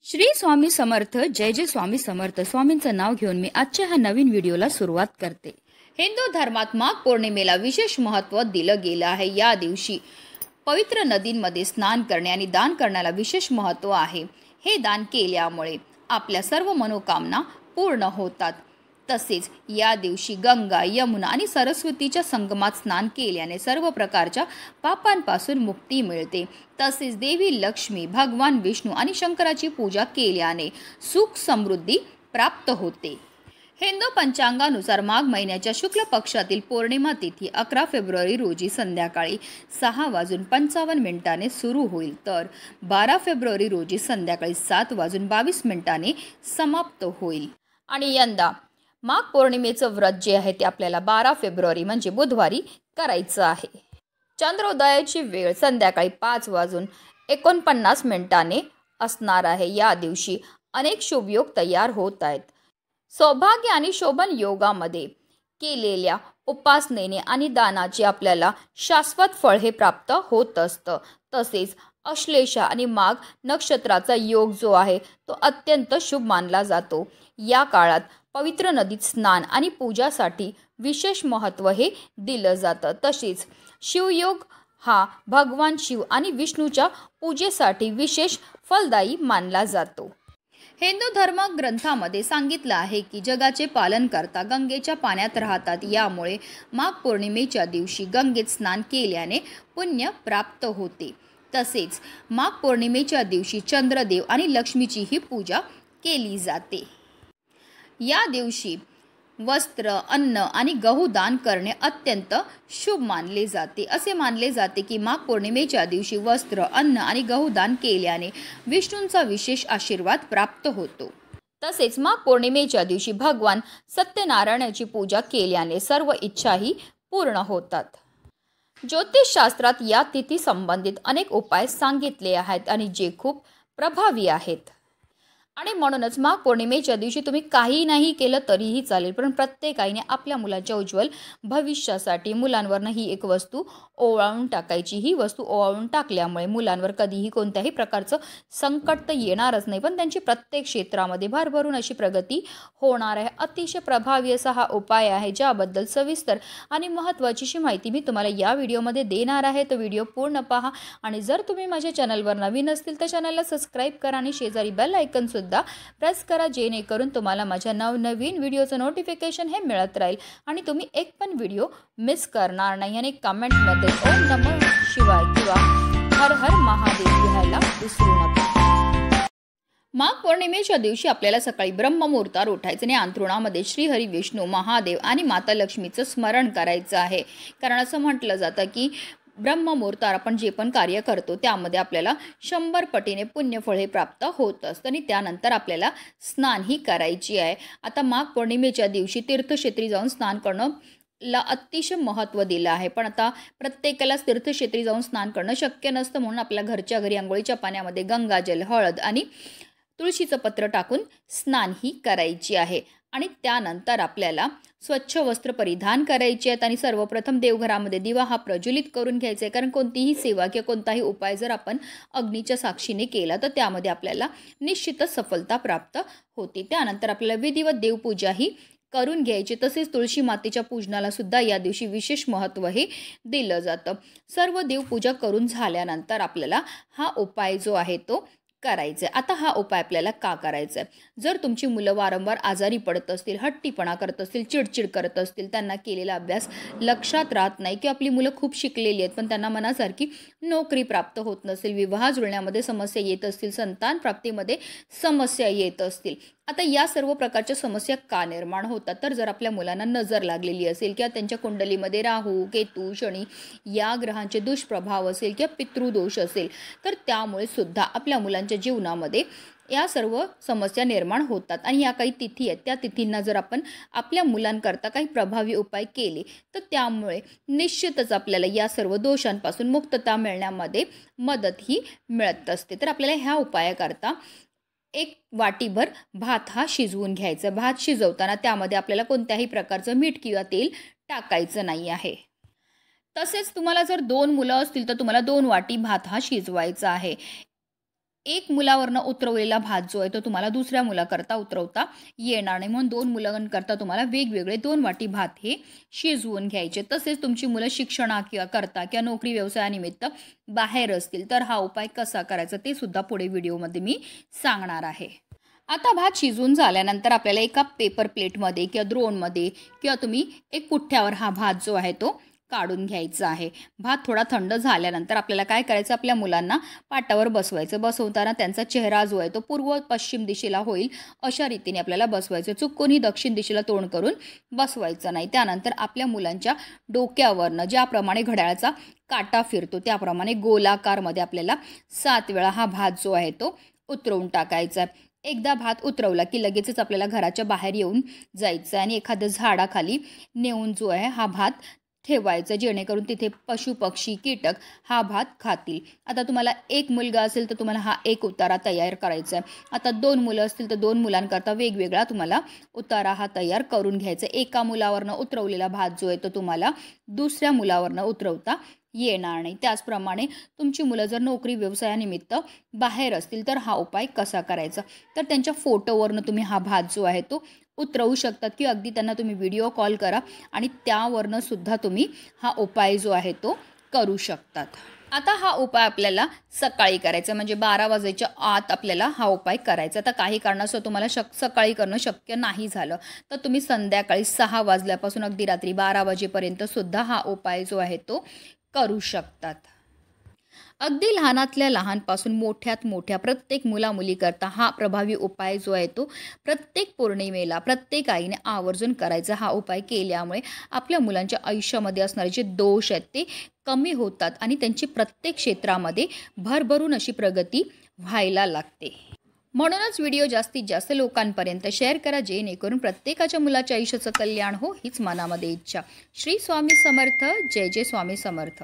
श्री स्वामी समर्थ. जय जय स्वामी समर्थ. स्वामींचं नाव घेऊन मी आजच्या ह्या नवीन व्हिडिओला सुरुवात करते. हिंदू धर्मात माघ पौर्णिमेला विशेष महत्त्व दिलं गेलं आहे. या दिवशी पवित्र नदींमध्ये स्नान करणे आणि दान करण्याला विशेष महत्त्व आहे. हे दान केल्यामुळे आपल्या सर्व मनोकामना पूर्ण होतात. तसेच या दिवशी गंगा, यमुना आणि सरस्वतीच्या संगमात स्नान केल्याने सर्व प्रकारच्या पापांपासून मुक्ती मिळते. तसेच देवी लक्ष्मी, भगवान विष्णू आणि शंकराची पूजा केल्याने सुख समृद्धी प्राप्त होते. हिंदू पंचांगानुसार माघ महिन्याच्या शुक्ल पक्षातील पौर्णिमा तिथी 11 फेब्रुवारी रोजी संध्याकाळी 6:55 सुरू होईल, तर 12 फेब्रुवारी रोजी संध्याकाळी 7:22 समाप्त होईल. आणि यंदा माघ पौर्णिमेचं व्रत जे आहे ते आपल्याला 12 फेब्रुवारी म्हणजे बुधवारी करायचं आहे. चंद्रोदयाची वेळ संध्याकाळी 5:49 असणार आहे. या दिवशी अनेक शुभयोग तयार होत आहेत. सौभाग्य आणि शोभन योगामध्ये केलेल्या उपासनेने आणि दानाचे आपल्याला शाश्वत फळ हे प्राप्त होत असतं. तसेच अश्लेषा आणि माघ नक्षत्राचा योग जो आहे तो अत्यंत शुभ मानला जातो. या काळात पवित्र नदीत स्नान आणि पूजासाठी विशेष महत्त्व हे दिलं जातं. तसेच शिवयोग हा भगवान शिव आणि विष्णूच्या पूजेसाठी विशेष फलदायी मानला जातो. हिंदू धर्म ग्रंथामध्ये सांगितलं आहे की जगाचे पालन करता गंगेच्या पाण्यात राहतात. यामुळे माघ पौर्णिमेच्या दिवशी गंगेत स्नान केल्याने पुण्य प्राप्त होते. तसेच माघ पौर्णिमेच्या दिवशी चंद्रदेव आणि लक्ष्मीचीही पूजा केली जाते. या दिवशी वस्त्र, अन्न आणि गहू दान करणे अत्यंत शुभ मानले जाते. असे मानले जाते की माघ पौर्णिमेच्या दिवशी वस्त्र, अन्न आणि गहू दान केल्याने विष्णूंचा विशेष आशीर्वाद प्राप्त होतो. तसेच माघ पौर्णिमेच्या दिवशी भगवान सत्यनारायणाची पूजा केल्याने सर्व इच्छाही पूर्ण होतात. ज्योतिषशास्त्रात या तिथी संबंधित अनेक उपाय सांगितले आहेत आणि जे खूप प्रभावी आहेत. आणि म्हणूनच माघ पौर्णिमेच्या दिवशी तुम्ही काही नाही केलं तरीही चालेल, पण प्रत्येक आईने आपल्या मुलाच्या उज्ज्वल भविष्यासाठी मुलांवरनं ही एक वस्तू ओवाळून टाकायची. ही वस्तू ओवाळून टाकल्यामुळे मुलांवर कधीही कोणत्याही प्रकारचं संकट तर येणारच नाही, पण त्यांची प्रत्येक क्षेत्रामध्ये भरभरून अशी प्रगती होणार आहे. अतिशय प्रभावी असा हा उपाय आहे, ज्याबद्दल सविस्तर आणि महत्त्वाची माहिती मी तुम्हाला या व्हिडिओमध्ये देणार आहे. तो व्हिडिओ पूर्ण पहा आणि जर तुम्ही माझ्या चॅनलवर नवीन असतील तर चॅनलला सबस्क्राईब करा आणि शेजारी बेल आयकन सुद्धा प्रेस करा, जेणेकरून तुम्हाला माझ्या नवनवीन व्हिडिओचं नोटिफिकेशन हे मिळत राहील आणि तुम्ही एक पण व्हिडिओ मिस करणार नाही. आणि कमेंटमध्ये ओम नमः शिवाय किंवा हर हर महादेव लिहायला विसरू नका. माघ पौर्णिमेच्या दिवशी आपल्याला सकाळी ब्रह्ममुहूर्तावर उठायचं आणि अंथरुणामध्ये श्रीहरी, विष्णू, महादेव आणि माता लक्ष्मीचं स्मरण करायचं आहे. कारण असं म्हटलं जातं की ब्रह्ममुहूर्तावर आपण जे पण कार्य करतो त्यामध्ये आपल्याला 100 पटीने पुण्यफळ हे प्राप्त होत असतं. आणि त्यानंतर आपल्याला स्नानही करायची आहे. आता माघ पौर्णिमेच्या दिवशी तीर्थक्षेत्री जाऊन स्नान करणं ला अतिशय महत्त्व दिलं आहे, पण आता प्रत्येकालाच तीर्थक्षेत्री जाऊन स्नान करणं शक्य नसतं. म्हणून आपल्या घरच्या घरी आंघोळीच्या पाण्यामध्ये गंगाजल, हळद आणि तुळशीचं पत्र टाकून स्नान ही करायची आहे. आणि त्यानंतर आपल्याला स्वच्छ वस्त्र परिधान करायचे आहेत आणि सर्वप्रथम देवघरामध्ये दिवा हा प्रज्वलित करून घ्यायचा आहे. कारण कोणतीही सेवा किंवा कोणताही उपाय जर आपण अग्नीच्या साक्षीने केला तर त्यामध्ये आपल्याला निश्चितच सफलता प्राप्त होते. त्यानंतर आपल्याला विधिवत देवपूजाही करून घ्यायची. तसेच तुळशी मातेच्या पूजनाला सुद्धा या दिवशी विशेष महत्त्व हे दिलं जातं. सर्व देवपूजा करून झाल्यानंतर आपल्याला हा उपाय जो आहे तो करायचं आहे. आता हा उपाय आपल्याला का करायचा आहे? जर तुमची मुलं वारंवार आजारी पडत असतील, हट्टीपणा करत असतील, चिडचिड करत असतील, त्यांना केलेला अभ्यास लक्षात राहत नाही किंवा आपली मुलं खूप शिकलेली आहेत पण त्यांना मनासारखी नोकरी प्राप्त होत नसेल, विवाह जुळण्यामध्ये समस्या येत असतील, संतान प्राप्तीमध्ये समस्या येत असतील, आता या सर्व प्रकारच्या समस्या का निर्माण होतात? तर जर आपल्या मुलांना नजर लागलेली असेल किंवा त्यांच्या कुंडलीमध्ये राहू, केतू, शनी या ग्रहांचे दुष्प्रभाव असेल किंवा पितृदोष असेल तर त्यामुळे सुद्धा आपल्या मुलांच्या जीवनामध्ये या सर्व समस्या निर्माण होतात. आणि या काही तिथी आहेत, त्या तिथींना जर आपण आपल्या मुलांकरता काही प्रभावी उपाय केले तर त्यामुळे निश्चितच आपल्याला या सर्व दोषांपासून मुक्तता मिळण्यामध्ये मदत ही मिळत असते. तर आपल्याला ह्या उपायाकरता 1 वाटीभर भात हा शिजवून घ्यायचा. भात शिजवताना त्यामध्ये आपल्याला कोणत्याही प्रकारचं मीठ किंवा तेल टाकायचं नाही आहे. तसेच तुम्हाला जर 2 मुलं असतील तर तुम्हाला 2 वाटी भात हा शिजवायचा आहे. एक मुलावरनं उतरवलेला भात जो आहे तो तुम्हाला दुसऱ्या मुलाकरता उतरवता येणार नाही. म्हणून 2 मुलांकरता तुम्हाला वेगवेगळे 2 वाटी भात हे शिजवून घ्यायचे. तसेच तुमची मुलं करता किंवा नोकरी व्यवसायानिमित्त बाहेर असतील तर हा उपाय कसा करायचा ते सुद्धा पुढे व्हिडिओमध्ये मी सांगणार आहे. आता भात शिजून झाल्यानंतर आपल्याला एका पेपर प्लेटमध्ये किंवा द्रोणमध्ये किंवा तुम्ही एक पुठ्ठ्यावर हा भात जो आहे तो काढून घ्यायचा आहे. भात थोडा थंड झाल्यानंतर आपल्याला काय करायचं, आपल्या मुलांना पाटावर बसवायचं. बसवताना त्यांचा चेहरा जो आहे तो पूर्व पश्चिम दिशेला होईल अशा रीतीने आपल्याला बसवायचं. चुकूनही दक्षिण दिशेला तोंड करून बसवायचं नाही. त्यानंतर आपल्या मुलांच्या डोक्यावरनं ज्याप्रमाणे घड्याळाचा काटा फिरतो त्याप्रमाणे गोलाकारमध्ये आपल्याला 7 वेळा हा भात जो आहे तो उतरवून टाकायचा. एकदा भात उतरवला की लगेचच आपल्याला घराच्या बाहेर येऊन जायचं आणि एखाद्या झाडाखाली नेऊन जो आहे हा भात ठेवायचं, जेणेकरून तिथे पशु पक्षी कीटक हा भात खातील. आता तुम्हाला एक मुलगा असेल तर तुम्हाला हा एक उतारा तयार करायचा आहे. आता 2 मुलं असतील तर 2 मुलांकरता वेगवेगळा तुम्हाला उतारा हा तयार करून घ्यायचा. एका मुलावरनं उतरवलेला भात जो आहे तो तुम्हाला दुसऱ्या मुलावरनं उतरवता येणार नाही. त्याचप्रमाणे तुमची मुलं जर नोकरी व्यवसायानिमित्त बाहेर असतील तर हा उपाय कसा करायचा, तर त्यांच्या फोटोवरनं तुम्ही हा भात जो आहे तो उतरवू शकतात किंवा अगदी त्यांना तुम्ही व्हिडिओ कॉल करा आणि त्यावरनं सुद्धा तुम्ही हा उपाय जो आहे तो करू शकतात. आता हा उपाय आपल्याला सकाळी करायचा, म्हणजे 12 वाजायच्या आत आपल्याला हा उपाय करायचा. आता काही कारणास्तव तुम्हाला सकाळी करणं शक्य नाही झालं तर तुम्ही संध्याकाळी 6 वाजल्यापासून अगदी रात्री 12 वाजेपर्यंत सुद्धा हा उपाय जो आहे तो करू शकतात. अगदी लहानातल्या लहानपासून मोठ्यात मोठ्या प्रत्येक मुलामुलीकरता हा प्रभावी उपाय जो आहे तो प्रत्येक पौर्णिमेला प्रत्येक आईने आवर्जून करायचा. हा उपाय केल्यामुळे आपल्या मुलांच्या आयुष्यामध्ये असणारे जे दोष आहेत ते कमी होतात आणि त्यांची प्रत्येक क्षेत्रामध्ये भरभरून अशी प्रगती व्हायला लागते. म्हणूनच व्हिडिओ जास्तीत जास्त लोकांपर्यंत शेअर करा, जेणेकरून प्रत्येकाच्या मुलाच्या आयुष्याचं कल्याण हो हीच मनामध्ये इच्छा. श्री स्वामी समर्थ. जय जय स्वामी समर्थ.